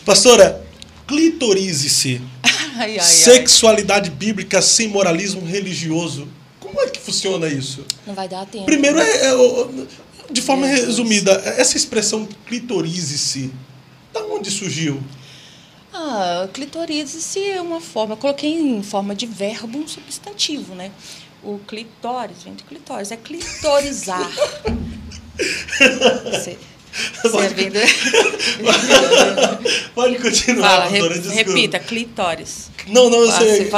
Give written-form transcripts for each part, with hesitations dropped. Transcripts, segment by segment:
Pastora, clitorize-se. Ai, ai, Sexualidade bíblica sem moralismo religioso. Como é que funciona isso? Não vai dar tempo. Primeiro, de forma resumida, essa expressão clitorize-se, da onde surgiu? Clitorize-se é uma forma... Eu coloquei em forma de verbo um substantivo, né? O clitóris, vem de clitóris, é clitorizar. Pode continuar, Fala, pastora, desculpa. repita, clitóris. Não, eu sei.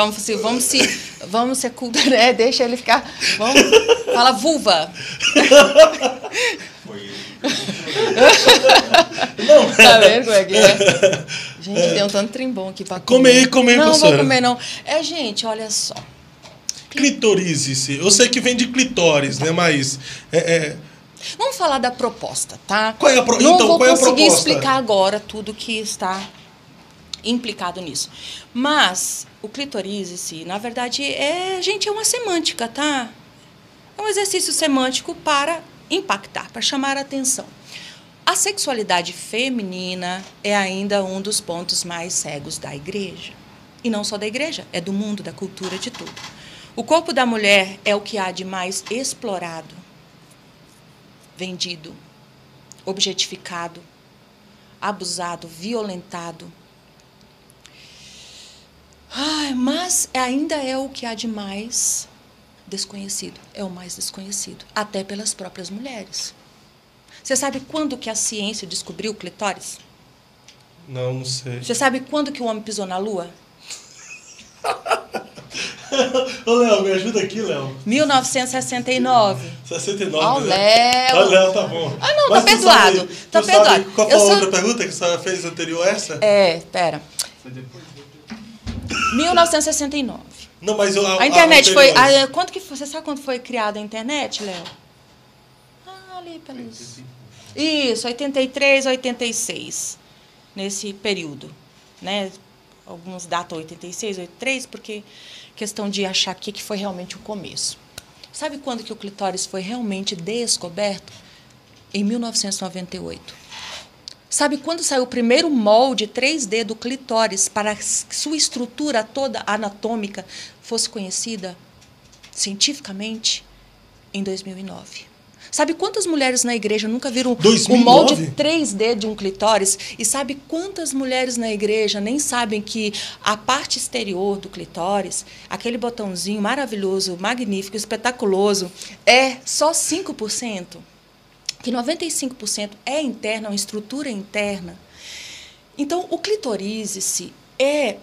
Vamos ser culto, né? Deixa ele ficar. Fala vulva. Não. Tá vendo como é que é? Gente, tem um tanto de trem bom aqui pra comer. Come aí, não, pastora. Não vou comer, não. Gente, olha só. Clitorize-se. Eu sei que vem de clitóris, né? Mas... Vamos falar da proposta, tá? Qual é a Não vou qual é a conseguir proposta? explicar agora tudo que está implicado nisso. Mas o clitorize-se, na verdade, é uma semântica, tá? É um exercício semântico para impactar, para chamar a atenção. A sexualidade feminina é ainda um dos pontos mais cegos da igreja. E não só da igreja, é do mundo, da cultura, de tudo. O corpo da mulher é o que há de mais explorado, vendido, objetificado, abusado, violentado. Mas ainda é o que há de mais desconhecido. É o mais desconhecido, até pelas próprias mulheres. Você sabe quando que a ciência descobriu o clitóris? Não sei. Você sabe quando que o homem pisou na lua? Ô, Léo, me ajuda aqui, Léo. 1969. 69, Ó, né? Léo. Ó, Léo, tá bom. Não, Mas tá perdoado. Tá perdoado. Sabe qual foi a outra pergunta que a senhora fez anterior a essa? Pera. 1969. Não, mas a internet foi... Você sabe quando foi criada a internet, Léo? Ali pelos... Isso, 83, 86. Nesse período, né? Alguns datam 86, 83, porque questão de achar que foi realmente o começo. Sabe quando que o clitóris foi realmente descoberto? Em 1998. Sabe quando saiu o primeiro molde 3D do clitóris para que sua estrutura toda anatômica fosse conhecida cientificamente? Em 2009. Sabe quantas mulheres na igreja nunca viram 2009? o molde 3D de um clitóris? E sabe quantas mulheres na igreja nem sabem que a parte exterior do clitóris, aquele botãozinho maravilhoso, magnífico, espetaculoso, é só 5%? Que 95% é interna, uma estrutura interna. Então, o clitorize-se é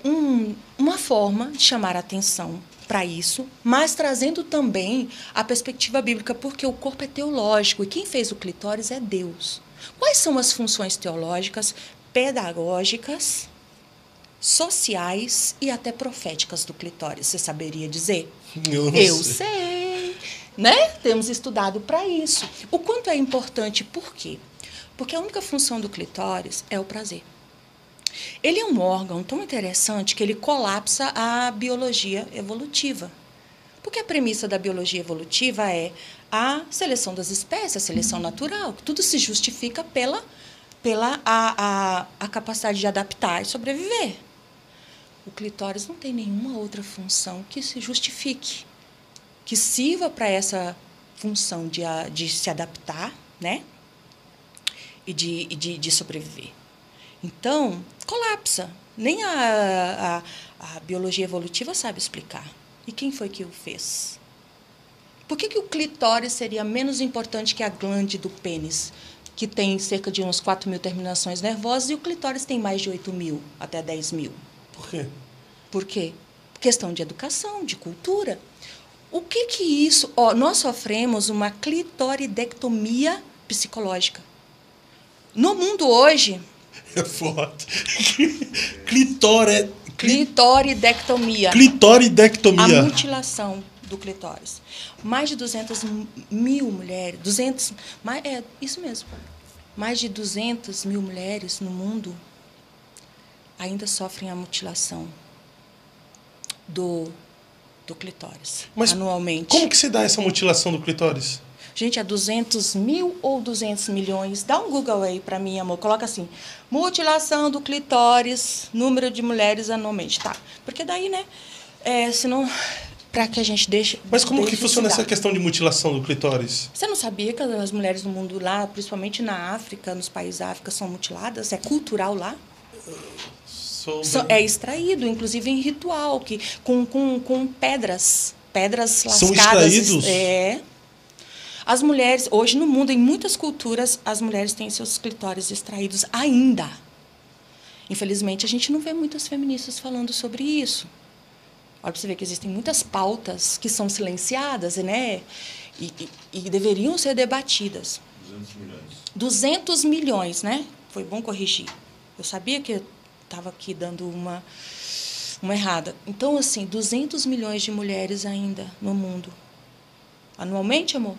uma forma de chamar a atenção para isso, mas trazendo também a perspectiva bíblica, porque o corpo é teológico e quem fez o clitóris é Deus. Quais são as funções teológicas, pedagógicas, sociais e até proféticas do clitóris? Você saberia dizer? Eu sei. Né? Temos estudado para isso. O quanto é importante, por quê? Porque a única função do clitóris é o prazer. Ele é um órgão tão interessante que ele colapsa a biologia evolutiva. Porque a premissa da biologia evolutiva é a seleção das espécies, a seleção natural. Tudo se justifica pela capacidade de adaptar e sobreviver. O clitóris não tem nenhuma outra função que se justifique, que sirva para essa função de se adaptar, né? E de sobreviver. Então, colapsa. Nem a biologia evolutiva sabe explicar. E quem foi que o fez? Por que o clitóris seria menos importante que a glande do pênis, que tem cerca de uns 4.000 terminações nervosas, e o clitóris tem mais de 8.000, até 10.000? Por quê? Por quê? Questão de educação, de cultura. O que isso... nós sofremos uma clitoridectomia psicológica. No mundo hoje... É forte. Clitoridectomia. Clitoridectomia. A mutilação do clitóris. Mais de 200.000 mulheres... isso mesmo. Mais de 200.000 mulheres no mundo ainda sofrem a mutilação do clitóris, mas anualmente. Como que se dá essa mutilação do clitóris? Gente, é 200 mil ou 200 milhões? Dá um Google aí para mim, amor. Coloca assim, mutilação do clitóris, número de mulheres anualmente. Tá, porque daí, né, senão, para que a gente deixe... Mas como que funciona essa questão de mutilação do clitóris? Você não sabia que as mulheres no mundo lá, principalmente na África, nos países da África, são mutiladas? É cultural lá? É extraído, inclusive em ritual, com pedras lascadas. São extraídos? As mulheres, hoje no mundo, em muitas culturas, as mulheres têm seus clitóris extraídos ainda. Infelizmente, a gente não vê muitas feministas falando sobre isso. Olha para você ver que existem muitas pautas que são silenciadas, né? E deveriam ser debatidas. 200 milhões. 200 milhões, né? Foi bom corrigir. Eu sabia que estava aqui dando uma errada. Então, assim, 200 milhões de mulheres ainda no mundo. Anualmente, amor?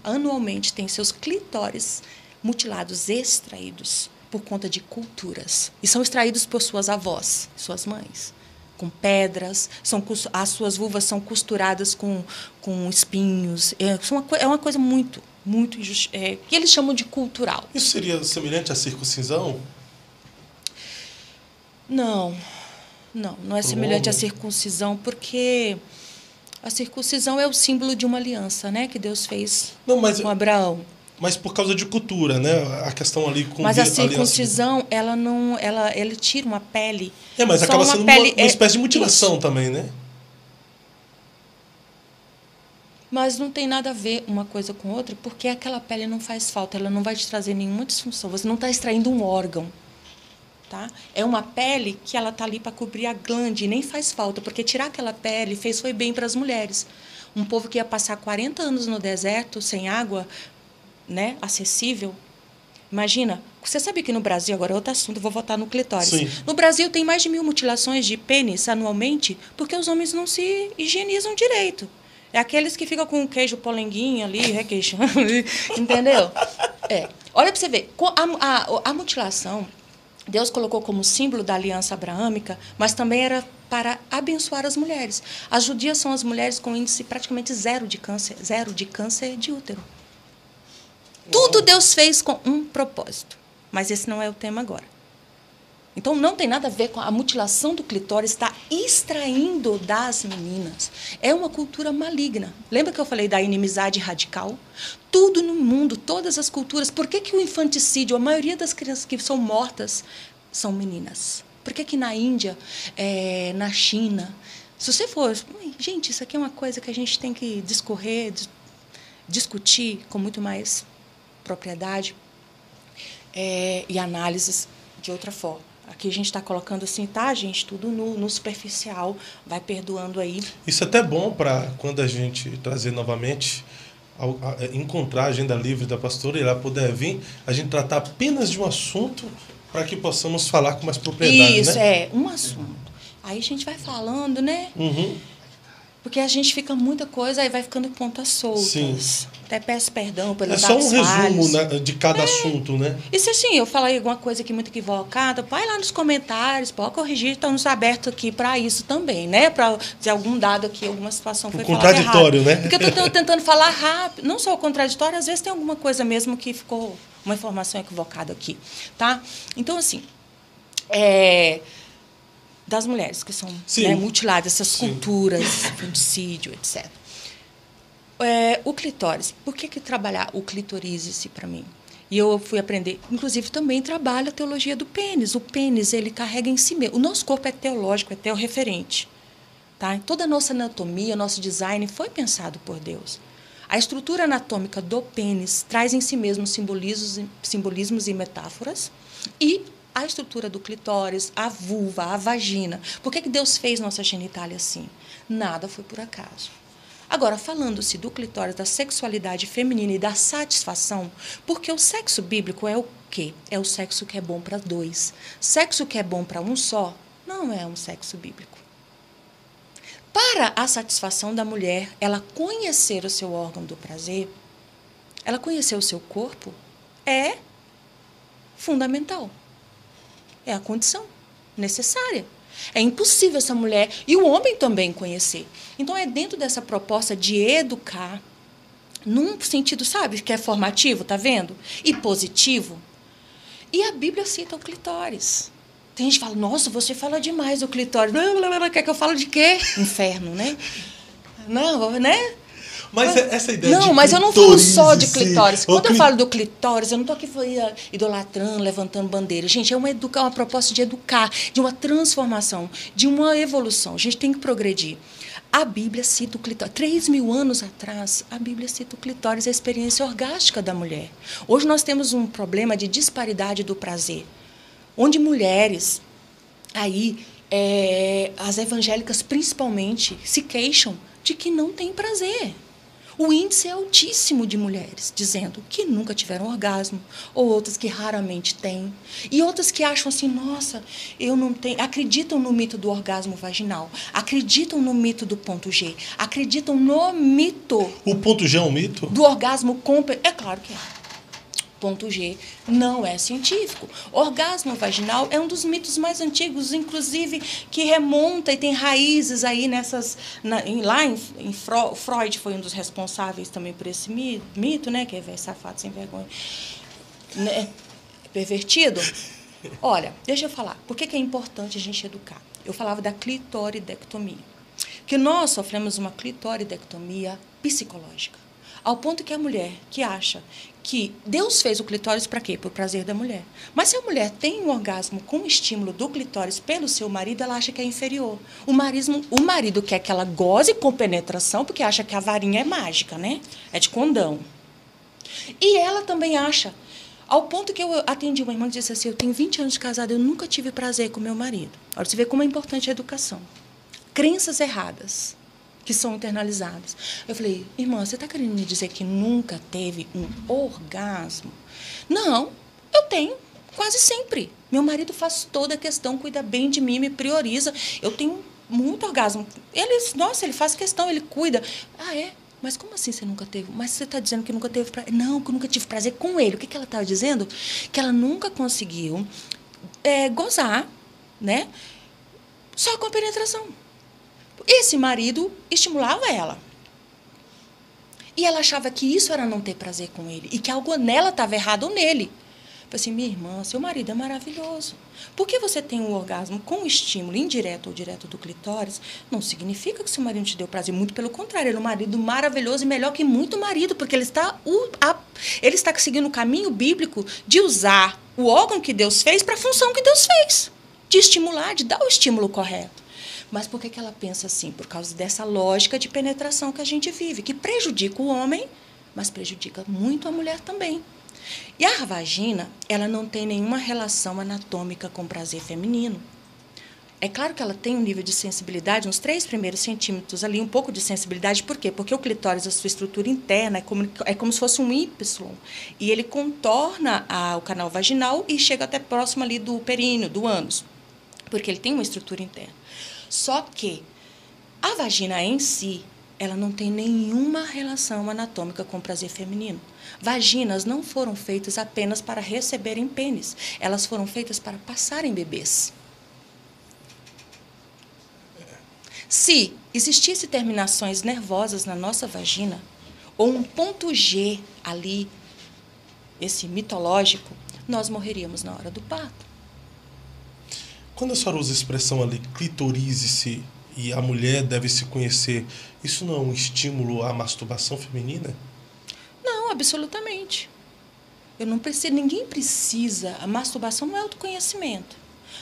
Anualmente têm seus clitóris mutilados, extraídos, por conta de culturas. E são extraídos por suas avós, suas mães, com pedras. As suas vulvas são costuradas com espinhos. É uma coisa muito injusta, que eles chamam de cultural. Isso seria semelhante à circuncisão? Não é semelhante à circuncisão, porque a circuncisão é o símbolo de uma aliança, né, que Deus fez com Abraão. Mas por causa de cultura, né? A questão ali com Mas a circuncisão, ele tira uma pele. Mas acaba sendo uma espécie de mutilação também, né? Mas não tem nada a ver uma coisa com outra, porque aquela pele não faz falta, ela não vai te trazer nenhuma disfunção. Você não está extraindo um órgão. Tá? É uma pele que ela está ali para cobrir a glande, e nem faz falta, porque tirar aquela pele foi bem para as mulheres. Um povo que ia passar 40 anos no deserto, sem água, né, acessível. Imagina, você sabe que no Brasil, agora é outro assunto, eu vou voltar no clitóris. Sim. No Brasil tem mais de 1000 mutilações de pênis anualmente, porque os homens não se higienizam direito. É aqueles que ficam com o queijo polenguinho ali, requeijando, entendeu? Olha para você ver, a mutilação... Deus colocou como símbolo da aliança abraâmica, mas também era para abençoar as mulheres. As judias são as mulheres com índice praticamente zero de câncer de útero. Tudo Deus fez com um propósito, mas esse não é o tema agora. Então, não tem nada a ver com a mutilação do clitóris, está extraindo das meninas. É uma cultura maligna. Lembra que eu falei da inimizade radical? Tudo no mundo, todas as culturas. Por que o infanticídio, a maioria das crianças que são mortas, são meninas? Por que na Índia, na China? Se você for... Gente, isso aqui é uma coisa que a gente tem que discutir com muito mais propriedade e análises de outra forma. Aqui a gente está colocando assim, tá, gente? Tudo no superficial, vai perdoando aí. Isso é até bom para quando a gente trazer novamente, encontrar a agenda livre da pastora e ela puder vir, a gente tratar apenas de um assunto para que possamos falar com mais propriedade, Isso, né? um assunto. Aí a gente vai falando, né? Uhum. Porque a gente fica muita coisa, aí vai ficando pontas soltas. Sim. Até peço perdão pelos só um resumo, falhos, né, de cada assunto, né? E se assim, eu falar alguma coisa aqui muito equivocada, vai lá nos comentários, pode corrigir, estamos abertos aqui para isso também, né? Para dizer algum dado aqui, alguma situação foi falada errado. Contraditório, né? Porque eu estou tentando falar rápido, não só o contraditório, às vezes tem alguma coisa mesmo que ficou uma informação equivocada aqui, tá? Então, assim, das mulheres que são, né, mutiladas, essas culturas, infanticídio, etc. O clitóris. Por que trabalhar o clitoríase para mim? E eu fui aprender, inclusive também trabalho a teologia do pênis. O pênis, ele carrega em si mesmo. O nosso corpo é teológico, é teorreferente. Tá? Toda a nossa anatomia, nosso design foi pensado por Deus. A estrutura anatômica do pênis traz em si mesmo simbolismos e metáforas, e a estrutura do clitóris, a vulva, a vagina. Por que Deus fez nossa genitália assim? Nada foi por acaso. Agora, falando-se do clitóris, da sexualidade feminina e da satisfação, porque o sexo bíblico é o quê? É o sexo que é bom para dois. Sexo que é bom para um só não é um sexo bíblico. Para a satisfação da mulher, ela conhecer o seu órgão do prazer, ela conhecer o seu corpo, é fundamental. É a condição necessária. É impossível essa mulher e o homem também conhecer. Então, é dentro dessa proposta de educar, num sentido, sabe, que é formativo, tá vendo? E positivo. E a Bíblia cita o clitóris. Tem gente que fala, nossa, você fala demais do clitóris. Quer que eu fale de quê? Inferno, né? Não, né? Mas essa ideia não, de mas eu não falo só de clitóris, clitóris. Quando eu falo do clitóris, eu não estou aqui idolatrando, levantando bandeira. Gente, é uma proposta de educar, de uma transformação, de uma evolução. A gente tem que progredir. A Bíblia cita o clitóris. 3.000 anos atrás, a Bíblia cita o clitóris, a experiência orgástica da mulher. Hoje nós temos um problema de disparidade do prazer, onde mulheres, aí, as evangélicas principalmente, se queixam de que não tem prazer. O índice é altíssimo de mulheres dizendo que nunca tiveram orgasmo, ou outras que raramente têm, e outras que acham assim, nossa, eu não tenho, acreditam no mito do orgasmo vaginal, acreditam no mito do ponto G, acreditam no mito... O ponto G é um mito? Do orgasmo é claro que é. Ponto G não é científico. Orgasmo vaginal é um dos mitos mais antigos, inclusive que remonta e tem raízes aí nessas... Freud foi um dos responsáveis também por esse mito, né? Que é velho safado sem vergonha. Né? Pervertido. Olha, deixa eu falar. Por que é importante a gente educar? Eu falava da clitoridectomia. Que nós sofremos uma clitoridectomia psicológica. Ao ponto que a mulher que acha que Deus fez o clitóris para quê? Para o prazer da mulher. Mas se a mulher tem um orgasmo com o estímulo do clitóris pelo seu marido, ela acha que é inferior. O marido quer que ela goze com penetração, porque acha que a varinha é mágica, né? É de condão. E ela também acha, ao ponto que eu atendi uma irmã que disse assim, eu tenho 20 anos de casada, eu nunca tive prazer com meu marido. Olha, você vê como é importante a educação. Crenças erradas que são internalizadas. Eu falei, irmã, você está querendo me dizer que nunca teve um orgasmo? Não, eu tenho, quase sempre. Meu marido faz toda a questão, cuida bem de mim, me prioriza. Eu tenho muito orgasmo. Ele faz questão, ele cuida. Ah, é? Mas como assim você nunca teve? Mas você está dizendo que nunca teve prazer? Não, que eu nunca tive prazer com ele. O que ela estava dizendo? Que ela nunca conseguiu gozar, né? Só com a penetração. Esse marido estimulava ela. E ela achava que isso era não ter prazer com ele. E que algo nela estava errado ou nele. Eu falei assim, minha irmã, seu marido é maravilhoso. Por que você tem um orgasmo com estímulo indireto ou direto do clitóris? Não significa que seu marido te deu prazer. Muito pelo contrário, ele é um marido maravilhoso e melhor que muito marido. Porque ele está seguindo o caminho bíblico de usar o órgão que Deus fez para a função que Deus fez. De estimular, de dar o estímulo correto. Mas por que ela pensa assim? Por causa dessa lógica de penetração que a gente vive, que prejudica o homem, mas prejudica muito a mulher também. E a vagina, ela não tem nenhuma relação anatômica com o prazer feminino. É claro que ela tem um nível de sensibilidade, uns 3 primeiros centímetros ali, um pouco de sensibilidade. Por quê? Porque o clitóris, a sua estrutura interna, é como se fosse um Y. E ele contorna o canal vaginal e chega até próximo ali do períneo, do ânus. Porque ele tem uma estrutura interna. Só que a vagina em si, ela não tem nenhuma relação anatômica com o prazer feminino. Vaginas não foram feitas apenas para receberem pênis. Elas foram feitas para passarem bebês. Se existissem terminações nervosas na nossa vagina, ou um ponto G ali, esse mitológico, nós morreríamos na hora do parto. Quando a senhora usa a expressão ali, clitorize-se e a mulher deve se conhecer, isso não é um estímulo à masturbação feminina? Não, absolutamente. Ninguém precisa. A masturbação não é autoconhecimento.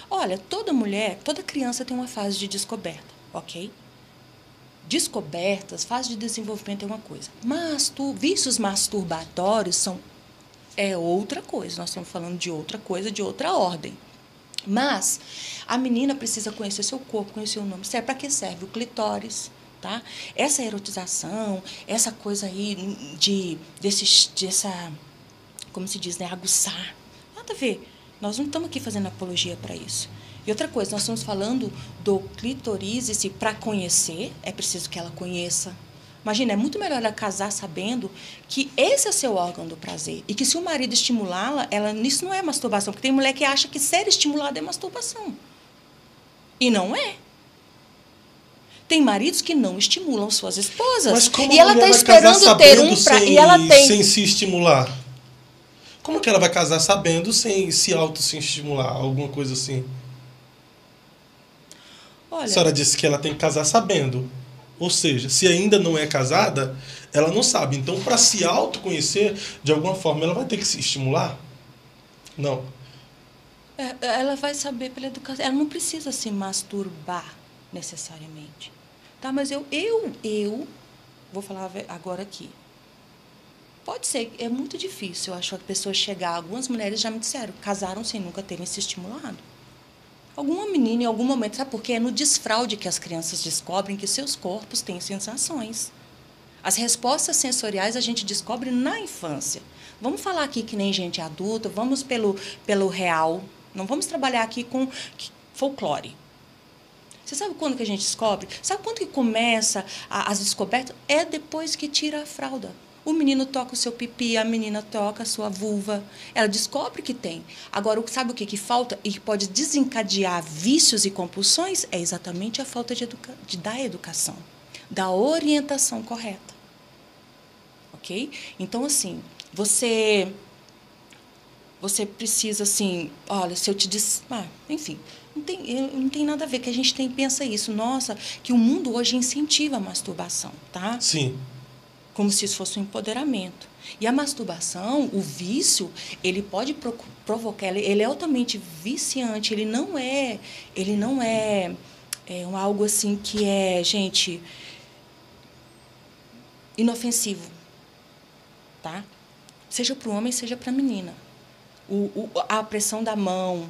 Olha, toda mulher, toda criança tem uma fase de descoberta, ok? Descobertas, fase de desenvolvimento é uma coisa. Vícios masturbatórios é outra coisa. Nós estamos falando de outra coisa, de outra ordem. Mas a menina precisa conhecer seu corpo, conhecer o nome. Para que serve o clitóris? Tá? Essa erotização, essa coisa aí dessa, como se diz, né, aguçar. Nada a ver. Nós não estamos aqui fazendo apologia para isso. E outra coisa, nós estamos falando do clitorize-se para conhecer, é preciso que ela conheça. Imagina, é muito melhor ela casar sabendo que esse é seu órgão do prazer. E que se o marido estimulá-la, isso não é masturbação. Porque tem mulher que acha que ser estimulada é masturbação. E não é. Tem maridos que não estimulam suas esposas. Mas como e ela está esperando ter um sem, e ela tem sem se estimular? Como que ela vai casar sabendo sem se estimular? Alguma coisa assim. Olha, a senhora disse que ela tem que casar sabendo. Ou seja, se ainda não é casada, ela não sabe. Então, para se autoconhecer, de alguma forma, ela vai ter que se estimular? Não. Ela vai saber pela educação. Ela não precisa se masturbar necessariamente. Tá? Mas eu vou falar agora aqui. Pode ser, é muito difícil, eu acho, a pessoa chegar. Algumas mulheres já me disseram, casaram sem nunca terem se estimulado. Alguma menina, em algum momento, sabe por quê? É no desfraude que as crianças descobrem que seus corpos têm sensações. As respostas sensoriais a gente descobre na infância. Vamos falar aqui que nem gente adulta, vamos pelo real. Não vamos trabalhar aqui com folclore. Você sabe quando que a gente descobre? Sabe quando que começa as descobertas? É depois que tira a fralda. O menino toca o seu pipi, a menina toca a sua vulva. Ela descobre que tem. Agora, sabe o que falta e que pode desencadear vícios e compulsões? É exatamente a falta da educação, da orientação correta. Ok? Então, assim, você precisa, assim, olha, se eu te disse... enfim, não tem nada a ver, que a gente pensa isso. Nossa, que o mundo hoje incentiva a masturbação, tá? Sim. Como se isso fosse um empoderamento. E a masturbação, o vício, ele pode provocar, ele é altamente viciante, ele não é algo assim que é, gente, inofensivo, tá? Seja para o homem, seja para a menina. A pressão da mão,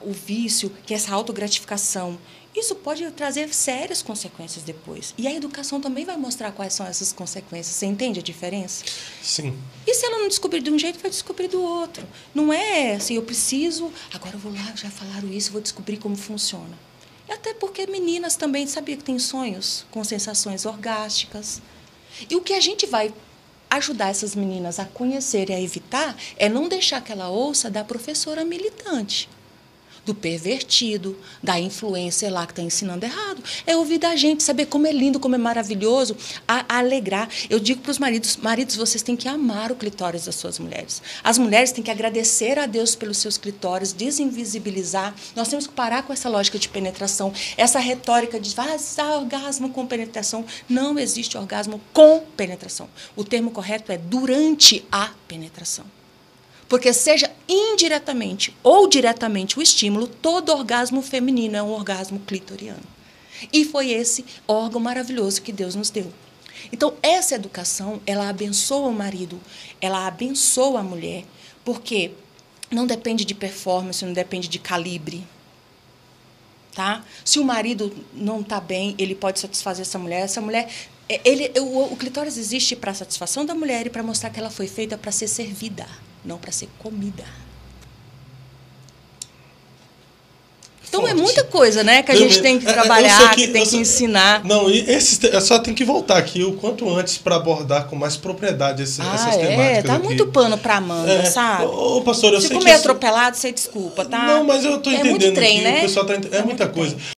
o vício, que é essa autogratificação, isso pode trazer sérias consequências depois. E a educação também vai mostrar quais são essas consequências. Você entende a diferença? Sim. E se ela não descobrir de um jeito, vai descobrir do outro. Não é assim, eu preciso, agora eu vou lá, já falaram isso, vou descobrir como funciona. E até porque meninas também, sabia que tem sonhos com sensações orgásticas. E o que a gente vai ajudar essas meninas a conhecer e a evitar é não deixar que ela ouça da professora militante, do pervertido, da influencer lá que está ensinando errado. É ouvir da gente, saber como é lindo, como é maravilhoso, alegrar. Eu digo para os maridos, vocês têm que amar o clitóris das suas mulheres. As mulheres têm que agradecer a Deus pelos seus clitóris, desinvisibilizar. Nós temos que parar com essa lógica de penetração, essa retórica de orgasmo com penetração. Não existe orgasmo com penetração. O termo correto é durante a penetração. Porque seja indiretamente ou diretamente o estímulo, todo orgasmo feminino é um orgasmo clitoriano. E foi esse órgão maravilhoso que Deus nos deu. Então, essa educação, ela abençoa o marido, ela abençoa a mulher, porque não depende de performance, não depende de calibre. Tá? Se o marido não está bem, ele pode satisfazer essa mulher. O clitóris existe para a satisfação da mulher e para mostrar que ela foi feita para ser servida, não para ser comida. Então é muita coisa, né, que a gente tem que trabalhar, que tem que ensinar. Não, e só tem que voltar aqui o quanto antes para abordar com mais propriedade essas temáticas. Tá aqui. Muito pano para manga, sabe? Ô, pastor, eu sei que comer atropelado, você desculpa, tá? Não, mas eu tô entendendo muito trem, que né? o pessoal tá é muita coisa.